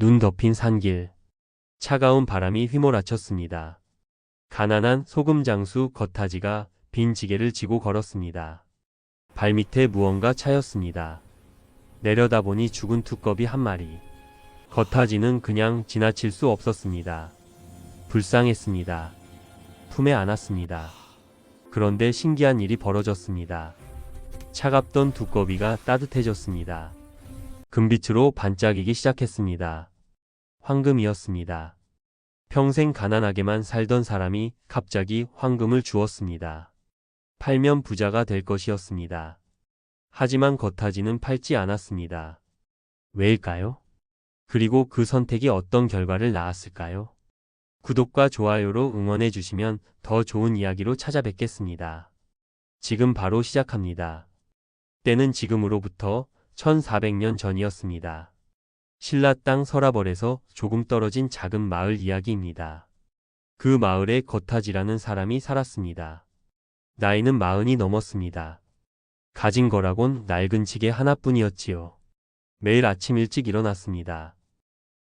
눈 덮인 산길. 차가운 바람이 휘몰아쳤습니다. 가난한 소금 장수 겉타지가 빈 지게를 지고 걸었습니다. 발밑에 무언가 차였습니다. 내려다보니 죽은 두꺼비 한 마리. 겉타지는 그냥 지나칠 수 없었습니다. 불쌍했습니다. 품에 안았습니다. 그런데 신기한 일이 벌어졌습니다. 차갑던 두꺼비가 따뜻해졌습니다. 금빛으로 반짝이기 시작했습니다. 황금이었습니다. 평생 가난하게만 살던 사람이 갑자기 황금을 주었습니다. 팔면 부자가 될 것이었습니다. 하지만 겉타지는 팔지 않았습니다. 왜일까요? 그리고 그 선택이 어떤 결과를 낳았을까요? 구독과 좋아요로 응원해 주시면 더 좋은 이야기로 찾아뵙겠습니다. 지금 바로 시작합니다. 때는 지금으로부터 1400년 전이었습니다. 신라 땅 서라벌에서 조금 떨어진 작은 마을 이야기입니다. 그 마을에 겉타지라는 사람이 살았습니다. 나이는 40이 넘었습니다. 가진 거라곤 낡은 지게 하나뿐이었지요. 매일 아침 일찍 일어났습니다.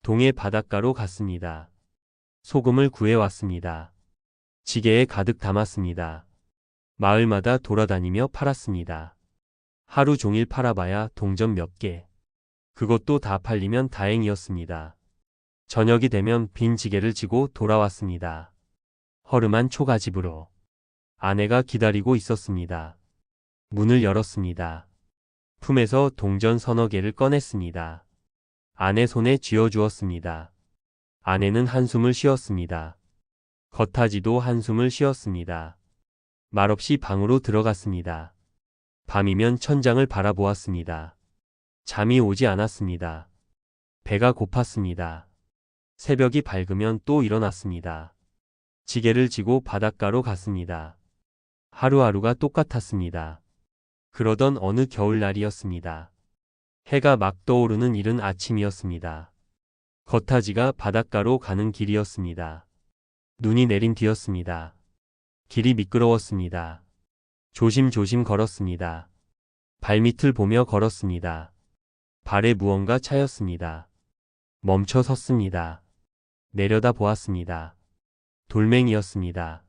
동해 바닷가로 갔습니다. 소금을 구해왔습니다. 지게에 가득 담았습니다. 마을마다 돌아다니며 팔았습니다. 하루 종일 팔아봐야 동전 몇 개. 그것도 다 팔리면 다행이었습니다. 저녁이 되면 빈 지게를 지고 돌아왔습니다. 허름한 초가집으로. 아내가 기다리고 있었습니다. 문을 열었습니다. 품에서 동전 서너 개를 꺼냈습니다. 아내 손에 쥐어주었습니다. 아내는 한숨을 쉬었습니다. 겉타지도 한숨을 쉬었습니다. 말없이 방으로 들어갔습니다. 밤이면 천장을 바라보았습니다. 잠이 오지 않았습니다. 배가 고팠습니다. 새벽이 밝으면 또 일어났습니다. 지게를 지고 바닷가로 갔습니다. 하루하루가 똑같았습니다. 그러던 어느 겨울날이었습니다. 해가 막 떠오르는 이른 아침이었습니다. 겉타지가 바닷가로 가는 길이었습니다. 눈이 내린 뒤였습니다. 길이 미끄러웠습니다. 조심조심 걸었습니다. 발밑을 보며 걸었습니다. 발에 무언가 차였습니다. 멈춰 섰습니다. 내려다 보았습니다. 돌멩이였습니다.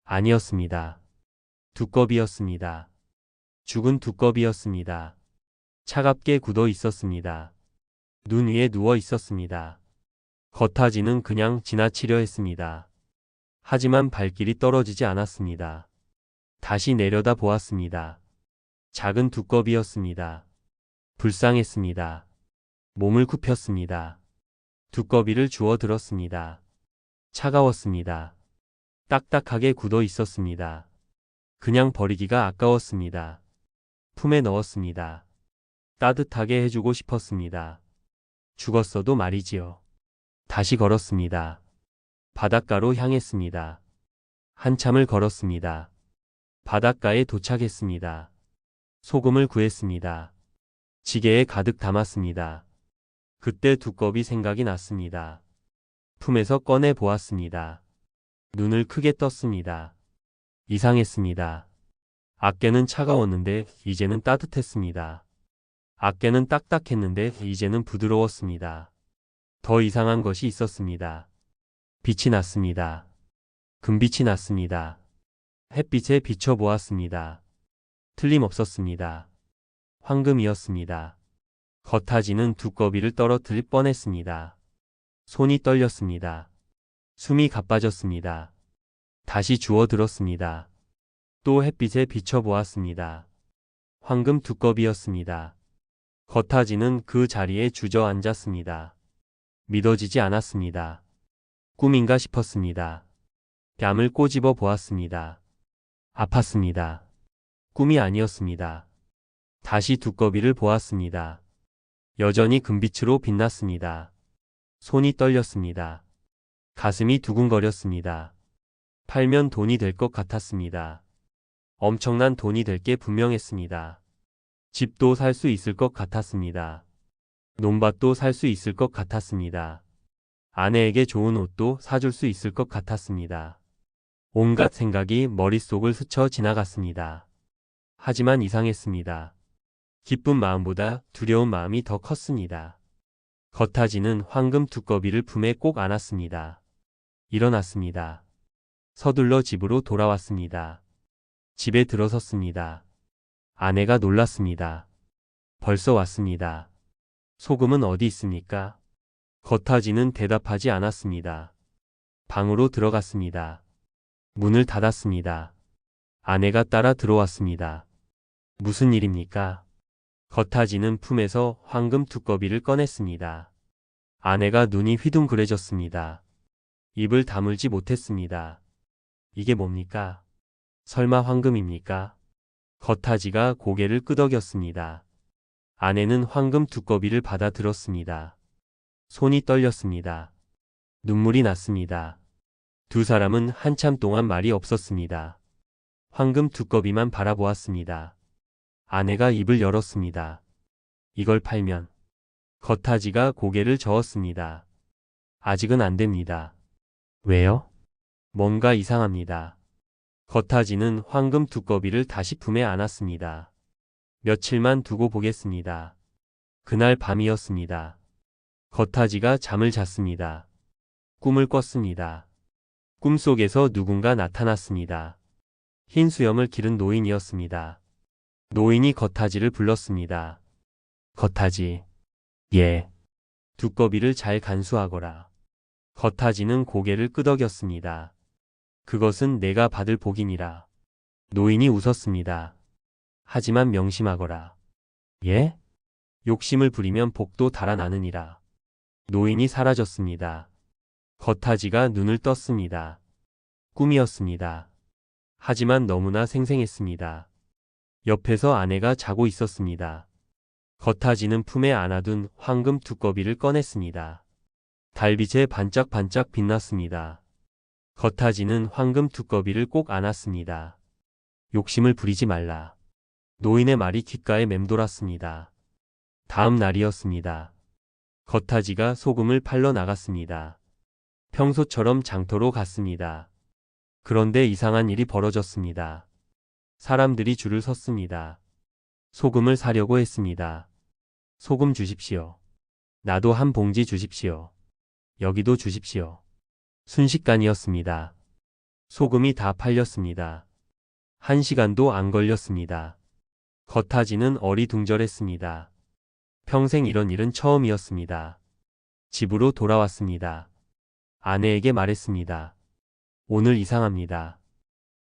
아니었습니다. 두꺼비였습니다. 죽은 두꺼비였습니다. 차갑게 굳어 있었습니다. 눈 위에 누워 있었습니다. 겉타지는 그냥 지나치려 했습니다. 하지만 발길이 떨어지지 않았습니다. 다시 내려다 보았습니다. 작은 두꺼비였습니다. 불쌍했습니다. 몸을 굽혔습니다. 두꺼비를 주워 들었습니다. 차가웠습니다. 딱딱하게 굳어 있었습니다. 그냥 버리기가 아까웠습니다. 품에 넣었습니다. 따뜻하게 해주고 싶었습니다. 죽었어도 말이지요. 다시 걸었습니다. 바닷가로 향했습니다. 한참을 걸었습니다. 바닷가에 도착했습니다. 소금을 구했습니다. 지게에 가득 담았습니다. 그때 두꺼비 생각이 났습니다. 품에서 꺼내 보았습니다. 눈을 크게 떴습니다. 이상했습니다. 아깨는 차가웠는데 이제는 따뜻했습니다. 아깨는 딱딱했는데 이제는 부드러웠습니다. 더 이상한 것이 있었습니다. 빛이 났습니다. 금빛이 났습니다. 햇빛에 비춰보았습니다. 틀림없었습니다. 황금이었습니다. 겉타지는 두꺼비를 떨어뜨릴 뻔했습니다. 손이 떨렸습니다. 숨이 가빠졌습니다. 다시 주워 들었습니다. 또 햇빛에 비춰보았습니다. 황금 두꺼비였습니다. 겉타지는 그 자리에 주저앉았습니다. 믿어지지 않았습니다. 꿈인가 싶었습니다. 뺨을 꼬집어 보았습니다. 아팠습니다. 꿈이 아니었습니다. 다시 두꺼비를 보았습니다. 여전히 금빛으로 빛났습니다. 손이 떨렸습니다. 가슴이 두근거렸습니다. 팔면 돈이 될 것 같았습니다. 엄청난 돈이 될 게 분명했습니다. 집도 살 수 있을 것 같았습니다. 논밭도 살 수 있을 것 같았습니다. 아내에게 좋은 옷도 사줄 수 있을 것 같았습니다. 온갖 생각이 머릿속을 스쳐 지나갔습니다. 하지만 이상했습니다. 기쁜 마음보다 두려운 마음이 더 컸습니다. 겉하지는 황금 두꺼비를 품에 꼭 안았습니다. 일어났습니다. 서둘러 집으로 돌아왔습니다. 집에 들어섰습니다. 아내가 놀랐습니다. 벌써 왔습니다. 소금은 어디 있습니까? 겉하지는 대답하지 않았습니다. 방으로 들어갔습니다. 문을 닫았습니다. 아내가 따라 들어왔습니다. 무슨 일입니까? 겉하지는 품에서 황금 두꺼비를 꺼냈습니다. 아내가 눈이 휘둥그레졌습니다. 입을 다물지 못했습니다. 이게 뭡니까? 설마 황금입니까? 겉하지가 고개를 끄덕였습니다. 아내는 황금 두꺼비를 받아 들었습니다. 손이 떨렸습니다. 눈물이 났습니다. 두 사람은 한참 동안 말이 없었습니다. 황금 두꺼비만 바라보았습니다. 아내가 입을 열었습니다. 이걸 팔면. 겉하지가 고개를 저었습니다. 아직은 안 됩니다. 왜요? 뭔가 이상합니다. 겉하지는 황금 두꺼비를 다시 품에 안았습니다. 며칠만 두고 보겠습니다. 그날 밤이었습니다. 겉하지가 잠을 잤습니다. 꿈을 꿨습니다. 꿈속에서 누군가 나타났습니다. 흰 수염을 기른 노인이었습니다. 노인이 겉하지를 불렀습니다. 겉하지. 예. 두꺼비를 잘 간수하거라. 겉하지는 고개를 끄덕였습니다. 그것은 내가 받을 복이니라. 노인이 웃었습니다. 하지만 명심하거라. 예? 욕심을 부리면 복도 달아나느니라. 노인이 사라졌습니다. 겉하지가 눈을 떴습니다. 꿈이었습니다. 하지만 너무나 생생했습니다. 옆에서 아내가 자고 있었습니다. 겉하지는 품에 안아둔 황금 두꺼비를 꺼냈습니다. 달빛에 반짝반짝 빛났습니다. 겉하지는 황금 두꺼비를 꼭 안았습니다. 욕심을 부리지 말라. 노인의 말이 귓가에 맴돌았습니다. 다음 날이었습니다. 겉하지가 소금을 팔러 나갔습니다. 평소처럼 장터로 갔습니다. 그런데 이상한 일이 벌어졌습니다. 사람들이 줄을 섰습니다. 소금을 사려고 했습니다. 소금 주십시오. 나도 한 봉지 주십시오. 여기도 주십시오. 순식간이었습니다. 소금이 다 팔렸습니다. 1시간도 안 걸렸습니다. 겉하지는 어리둥절했습니다. 평생 이런 일은 처음이었습니다. 집으로 돌아왔습니다. 아내에게 말했습니다. 오늘 이상합니다.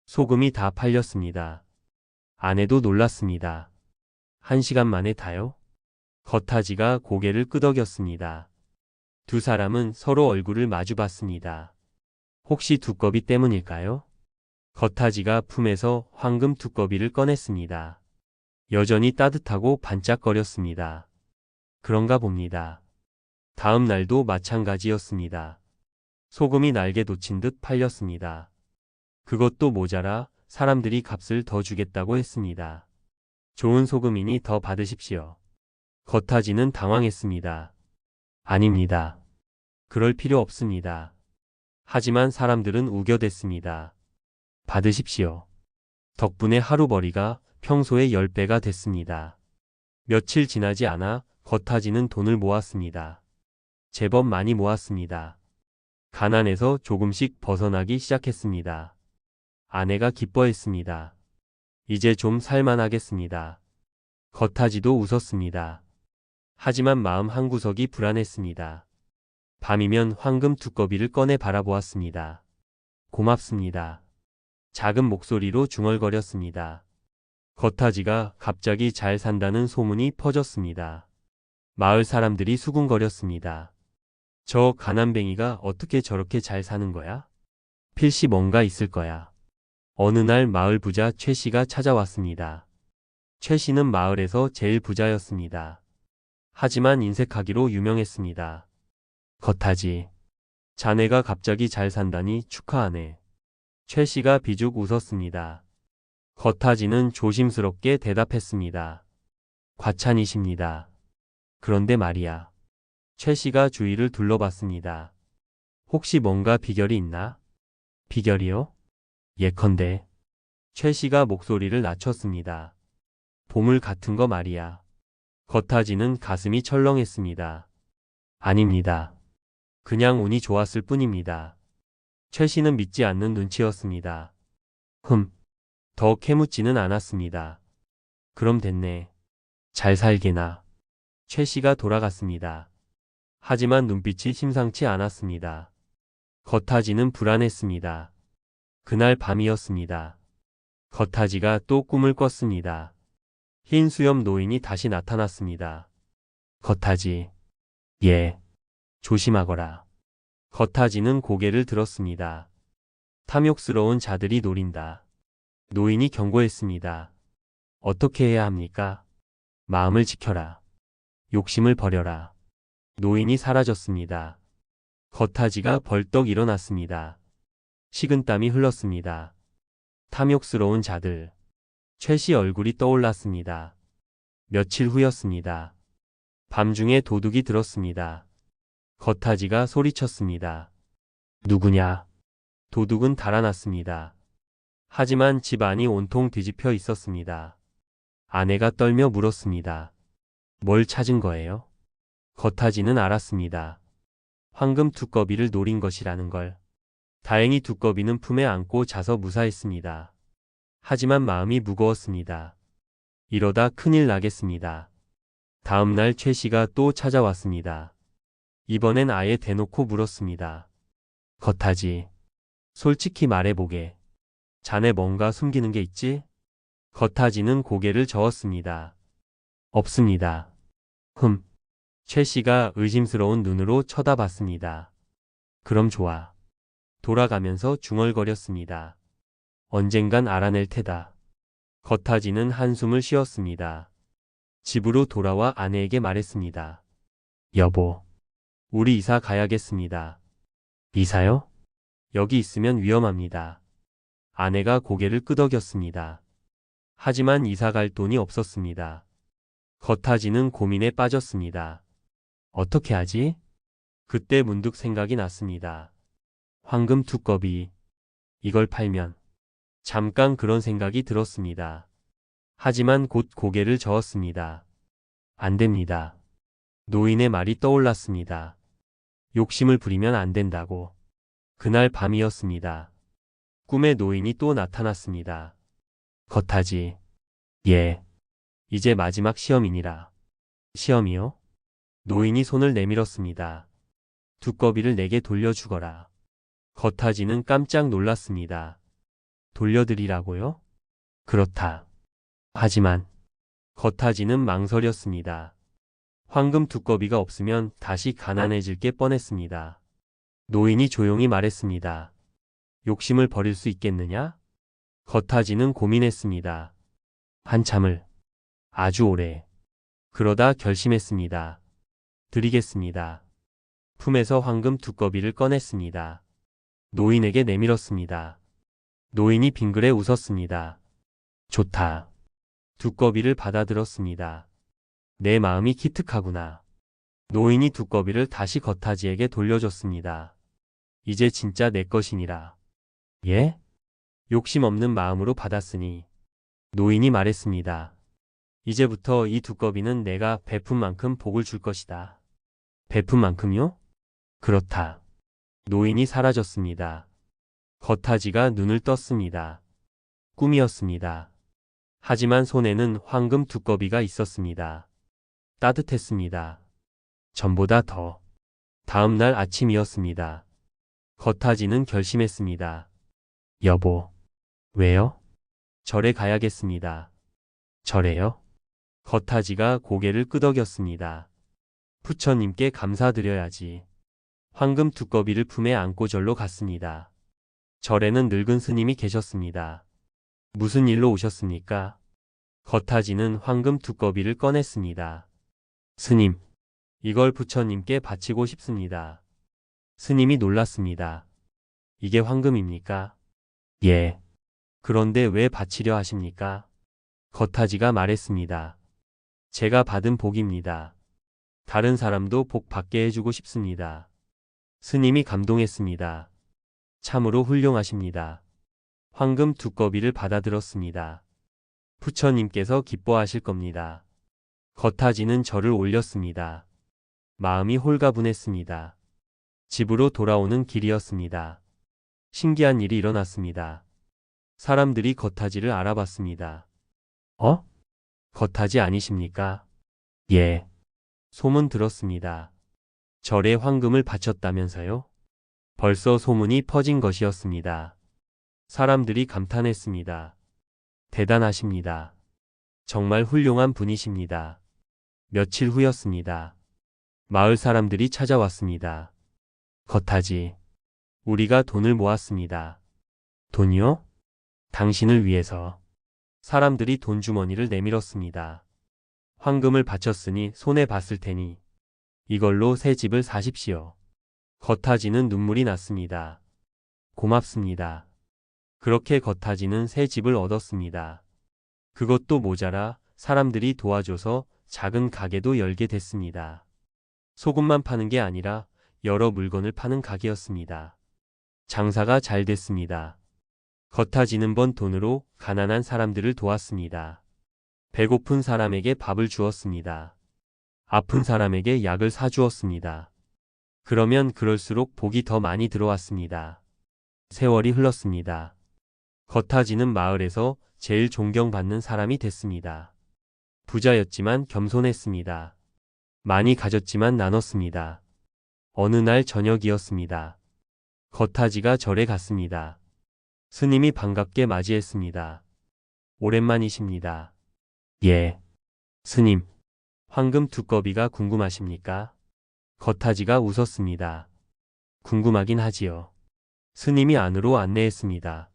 소금이 다 팔렸습니다. 아내도 놀랐습니다. 1시간 만에 다요? 겉하지가 고개를 끄덕였습니다. 두 사람은 서로 얼굴을 마주봤습니다. 혹시 두꺼비 때문일까요? 겉하지가 품에서 황금 두꺼비를 꺼냈습니다. 여전히 따뜻하고 반짝거렸습니다. 그런가 봅니다. 다음 날도 마찬가지였습니다. 소금이 날개 돋친 듯 팔렸습니다. 그것도 모자라 사람들이 값을 더 주겠다고 했습니다. 좋은 소금이니 더 받으십시오. 겉하지는 당황했습니다. 아닙니다. 그럴 필요 없습니다. 하지만 사람들은 우겨댔습니다. 받으십시오. 덕분에 하루벌이가 평소의 10배가 됐습니다. 며칠 지나지 않아 겉하지는 돈을 모았습니다. 제법 많이 모았습니다. 가난에서 조금씩 벗어나기 시작했습니다. 아내가 기뻐했습니다. 이제 좀 살만하겠습니다. 겉하지도 웃었습니다. 하지만 마음 한구석이 불안했습니다. 밤이면 황금 두꺼비를 꺼내 바라보았습니다. 고맙습니다. 작은 목소리로 중얼거렸습니다. 겉하지가 갑자기 잘 산다는 소문이 퍼졌습니다. 마을 사람들이 수군거렸습니다. 저 가난뱅이가 어떻게 저렇게 잘 사는 거야? 필시 뭔가 있을 거야. 어느 날 마을 부자 최 씨가 찾아왔습니다. 최 씨는 마을에서 제일 부자였습니다. 하지만 인색하기로 유명했습니다. 겉하지. 자네가 갑자기 잘 산다니 축하하네. 최 씨가 비죽 웃었습니다. 겉하지는 조심스럽게 대답했습니다. 과찬이십니다. 그런데 말이야. 최 씨가 주위를 둘러봤습니다. 혹시 뭔가 비결이 있나? 비결이요? 예컨대. 최 씨가 목소리를 낮췄습니다. 보물 같은 거 말이야. 겉하지는 가슴이 철렁했습니다. 아닙니다. 그냥 운이 좋았을 뿐입니다. 최 씨는 믿지 않는 눈치였습니다. 더 캐묻지는 않았습니다. 그럼 됐네. 잘 살게나. 최 씨가 돌아갔습니다. 하지만 눈빛이 심상치 않았습니다. 겉하지는 불안했습니다. 그날 밤이었습니다. 겉하지가 또 꿈을 꿨습니다. 흰 수염 노인이 다시 나타났습니다. 겉하지. 예. 조심하거라. 겉하지는 고개를 들었습니다. 탐욕스러운 자들이 노린다. 노인이 경고했습니다. 어떻게 해야 합니까? 마음을 지켜라. 욕심을 버려라. 노인이 사라졌습니다. 겉하지가 벌떡 일어났습니다. 식은땀이 흘렀습니다. 탐욕스러운 자들. 최 씨 얼굴이 떠올랐습니다. 며칠 후였습니다. 밤중에 도둑이 들었습니다. 겉하지가 소리쳤습니다. 누구냐? 도둑은 달아났습니다. 하지만 집 안이 온통 뒤집혀 있었습니다. 아내가 떨며 물었습니다. 뭘 찾은 거예요? 겉하지는 알았습니다. 황금 두꺼비를 노린 것이라는 걸. 다행히 두꺼비는 품에 안고 자서 무사했습니다. 하지만 마음이 무거웠습니다. 이러다 큰일 나겠습니다. 다음 날 최 씨가 또 찾아왔습니다. 이번엔 아예 대놓고 물었습니다. 겉하지. 솔직히 말해보게. 자네 뭔가 숨기는 게 있지? 겉하지는 고개를 저었습니다. 없습니다. 최 씨가 의심스러운 눈으로 쳐다봤습니다. 그럼 좋아. 돌아가면서 중얼거렸습니다. 언젠간 알아낼 테다. 겉하지는 한숨을 쉬었습니다. 집으로 돌아와 아내에게 말했습니다. 여보, 우리 이사 가야겠습니다. 이사요? 여기 있으면 위험합니다. 아내가 고개를 끄덕였습니다. 하지만 이사 갈 돈이 없었습니다. 겉하지는 고민에 빠졌습니다. 어떻게 하지? 그때 문득 생각이 났습니다. 황금 두꺼비. 이걸 팔면. 잠깐 그런 생각이 들었습니다. 하지만 곧 고개를 저었습니다. 안 됩니다. 노인의 말이 떠올랐습니다. 욕심을 부리면 안 된다고. 그날 밤이었습니다. 꿈에 노인이 또 나타났습니다. 겉하지. 예. 이제 마지막 시험이니라. 시험이요? 노인이 손을 내밀었습니다. 두꺼비를 내게 돌려주거라. 겉하지는 깜짝 놀랐습니다. 돌려드리라고요? 그렇다. 하지만 겉하지는 망설였습니다. 황금 두꺼비가 없으면 다시 가난해질 게 뻔했습니다. 노인이 조용히 말했습니다. 욕심을 버릴 수 있겠느냐? 겉하지는 고민했습니다. 한참을. 아주 오래. 그러다 결심했습니다. 드리겠습니다. 품에서 황금 두꺼비를 꺼냈습니다. 노인에게 내밀었습니다. 노인이 빙그레 웃었습니다. 좋다. 두꺼비를 받아들었습니다. 내 마음이 기특하구나. 노인이 두꺼비를 다시 겉하지에게 돌려줬습니다. 이제 진짜 내 것이니라. 예? 욕심 없는 마음으로 받았으니. 노인이 말했습니다. 이제부터 이 두꺼비는 내가 베푼 만큼 복을 줄 것이다. 베푼 만큼요? 그렇다. 노인이 사라졌습니다. 겉하지가 눈을 떴습니다. 꿈이었습니다. 하지만 손에는 황금 두꺼비가 있었습니다. 따뜻했습니다. 전보다 더. 다음 날 아침이었습니다. 겉하지는 결심했습니다. 여보. 왜요? 절에 가야겠습니다. 절에요? 겉하지가 고개를 끄덕였습니다. 부처님께 감사드려야지. 황금 두꺼비를 품에 안고 절로 갔습니다. 절에는 늙은 스님이 계셨습니다. 무슨 일로 오셨습니까? 겉하지는 황금 두꺼비를 꺼냈습니다. 스님, 이걸 부처님께 바치고 싶습니다. 스님이 놀랐습니다. 이게 황금입니까? 예. 그런데 왜 바치려 하십니까? 겉하지가 말했습니다. 제가 받은 복입니다. 다른 사람도 복 받게 해주고 싶습니다. 스님이 감동했습니다. 참으로 훌륭하십니다. 황금 두꺼비를 받아들었습니다. 부처님께서 기뻐하실 겁니다. 겉하지는 절을 올렸습니다. 마음이 홀가분했습니다. 집으로 돌아오는 길이었습니다. 신기한 일이 일어났습니다. 사람들이 겉타지를 알아봤습니다. 어? 겉타지 아니십니까? 예. 소문 들었습니다. 절에 황금을 바쳤다면서요? 벌써 소문이 퍼진 것이었습니다. 사람들이 감탄했습니다. 대단하십니다. 정말 훌륭한 분이십니다. 며칠 후였습니다. 마을 사람들이 찾아왔습니다. 겉타지. 우리가 돈을 모았습니다. 돈이요? 당신을 위해서. 사람들이 돈 주머니를 내밀었습니다. 황금을 바쳤으니 손해 봤을 테니 이걸로 새 집을 사십시오. 겉타지는 눈물이 났습니다. 고맙습니다. 그렇게 겉타지는 새 집을 얻었습니다. 그것도 모자라 사람들이 도와줘서 작은 가게도 열게 됐습니다. 소금만 파는 게 아니라 여러 물건을 파는 가게였습니다. 장사가 잘 됐습니다. 겉타지는 번 돈으로 가난한 사람들을 도왔습니다. 배고픈 사람에게 밥을 주었습니다. 아픈 사람에게 약을 사주었습니다. 그러면 그럴수록 복이 더 많이 들어왔습니다. 세월이 흘렀습니다. 겉타지는 마을에서 제일 존경받는 사람이 됐습니다. 부자였지만 겸손했습니다. 많이 가졌지만 나눴습니다. 어느 날 저녁이었습니다. 겉타지가 절에 갔습니다. 스님이 반갑게 맞이했습니다. 오랜만이십니다. 예. 스님, 황금 두꺼비가 궁금하십니까? 겉타지가 웃었습니다. 궁금하긴 하지요. 스님이 안으로 안내했습니다.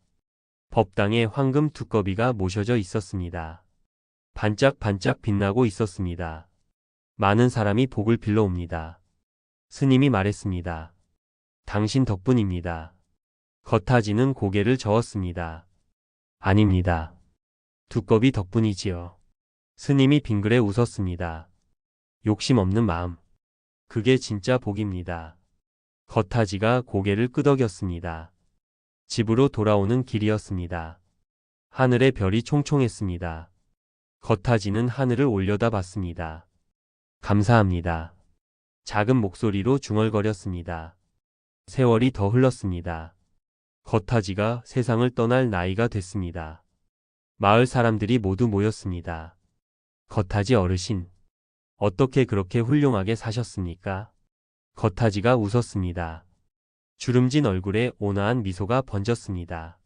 법당에 황금 두꺼비가 모셔져 있었습니다. 반짝반짝 빛나고 있었습니다. 많은 사람이 복을 빌러옵니다. 스님이 말했습니다. 당신 덕분입니다. 겉타지는 고개를 저었습니다. 아닙니다. 두꺼비 덕분이지요. 스님이 빙그레 웃었습니다. 욕심 없는 마음. 그게 진짜 복입니다. 겉타지가 고개를 끄덕였습니다. 집으로 돌아오는 길이었습니다. 하늘에 별이 총총했습니다. 겉타지는 하늘을 올려다봤습니다. 감사합니다. 작은 목소리로 중얼거렸습니다. 세월이 더 흘렀습니다. 겉타지가 세상을 떠날 나이가 됐습니다. 마을 사람들이 모두 모였습니다. 겉타지 어르신, 어떻게 그렇게 훌륭하게 사셨습니까? 겉타지가 웃었습니다. 주름진 얼굴에 온화한 미소가 번졌습니다.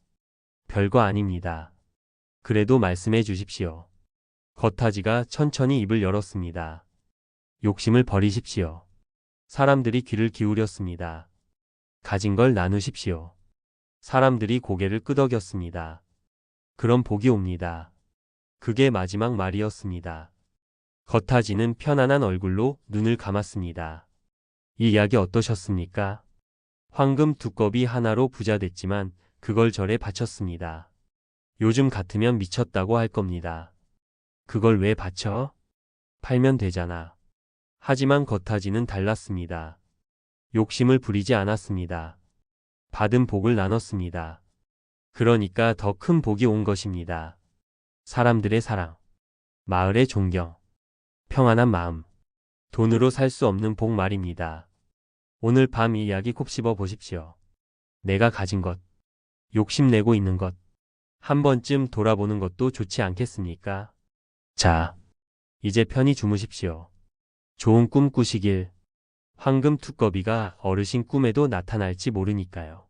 별거 아닙니다. 그래도 말씀해 주십시오. 겉타지가 천천히 입을 열었습니다. 욕심을 버리십시오. 사람들이 귀를 기울였습니다. 가진 걸 나누십시오. 사람들이 고개를 끄덕였습니다. 그럼 복이 옵니다. 그게 마지막 말이었습니다. 겉타지는 편안한 얼굴로 눈을 감았습니다. 이 이야기 어떠셨습니까? 황금 두꺼비 하나로 부자 됐지만 그걸 절에 바쳤습니다. 요즘 같으면 미쳤다고 할 겁니다. 그걸 왜 바쳐? 팔면 되잖아. 하지만 겉타지는 달랐습니다. 욕심을 부리지 않았습니다. 받은 복을 나눴습니다. 그러니까 더 큰 복이 온 것입니다. 사람들의 사랑, 마을의 존경, 평안한 마음, 돈으로 살 수 없는 복 말입니다. 오늘 밤 이 이야기 콕 씹어 보십시오. 내가 가진 것, 욕심내고 있는 것, 한 번쯤 돌아보는 것도 좋지 않겠습니까? 자, 이제 편히 주무십시오. 좋은 꿈 꾸시길. 황금 두꺼비가 어르신 꿈에도 나타날지 모르니까요.